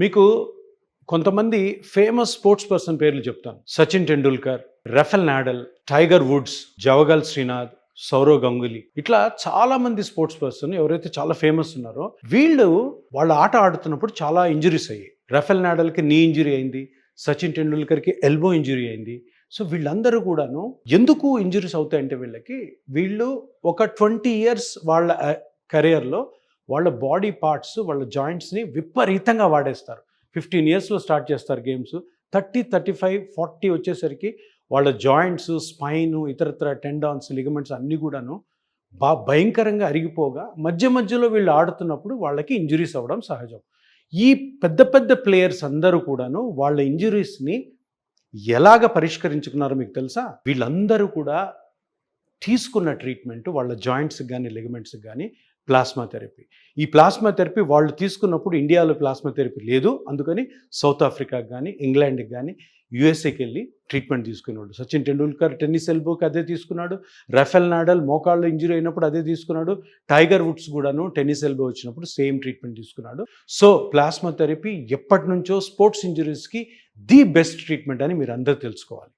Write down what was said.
మీకు కొంతమంది famous sports person పేర్లు చెప్తాను. Sachin Tendulkar, Rafael Nadal, Tiger Woods, Javagal Srinath, Sourav Ganguly, ఇట్లా చాలా మంది స్పోర్ట్స్ పర్సన్ ఎవరైతే చాలా ఫేమస్ ఉన్నారో వీళ్ళు వాళ్ళ ఆట ఆడుతున్నప్పుడు చాలా ఇంజరీస్ అయ్యాయి. రఫెల్ నాడల్కి నీ ఇంజరీ అయింది, సచిన్ టెండూల్కర్కి ఎల్బో ఇంజరీ అయింది. సో వీళ్ళందరూ కూడాను ఎందుకు ఇంజరీస్ అవుతాయంటే వీళ్ళు ఒక 20 ఇయర్స్ వాళ్ళ కెరియర్లో వాళ్ళ బాడీ పార్ట్స్, వాళ్ళ జాయింట్స్ని విపరీతంగా వాడేస్తారు. 15 ఇయర్స్లో స్టార్ట్ చేస్తారు గేమ్స్. 30, 35, 40 వచ్చేసరికి వాళ్ళ జాయింట్స్, స్పైన్, ఇతరత్ర టెండాన్స్, లిగమెంట్స్ అన్నీ కూడాను భయంకరంగా అరిగిపోగా మధ్యలో వీళ్ళు ఆడుతున్నప్పుడు వాళ్ళకి ఇంజరీస్ అవ్వడం సహజం. ఈ పెద్ద పెద్ద ప్లేయర్స్ అందరూ కూడాను వాళ్ళ ఇంజరీస్ని ఎలాగ పరిష్కరించుకున్నారో మీకు తెలుసా? వీళ్ళందరూ కూడా తీసుకున్న ట్రీట్మెంట్ వాళ్ళ జాయింట్స్కి కానీ లిగమెంట్స్కి కానీ ప్లాస్మా థెరపీ. ఈ ప్లాస్మా థెరపీ వాళ్ళు తీసుకున్నప్పుడు ఇండియాలో ప్లాస్మా థెరపీ లేదు. అందుకని సౌత్ ఆఫ్రికాకి కానీ, ఇంగ్లాండ్కి కానీ, యూఎస్ఏకి వెళ్ళి ట్రీట్మెంట్ తీసుకున్నాడు. సచిన్ టెండూల్కర్ టెన్నిస్ ఎల్బోకి అదే తీసుకున్నాడు. రఫెల్ నాడల్ మోకాళ్ళు ఇంజరీ అయినప్పుడు అదే తీసుకున్నాడు. టైగర్ వుడ్స్ కూడాను టెన్నిస్ ఎల్బో వచ్చినప్పుడు సేమ్ ట్రీట్మెంట్ తీసుకున్నాడు. సో ప్లాస్మా థెరపీ ఎప్పటి నుంచో స్పోర్ట్స్ ఇంజరీస్కి ది బెస్ట్ ట్రీట్మెంట్ అని మీరు అందరూ తెలుసుకోవాలి.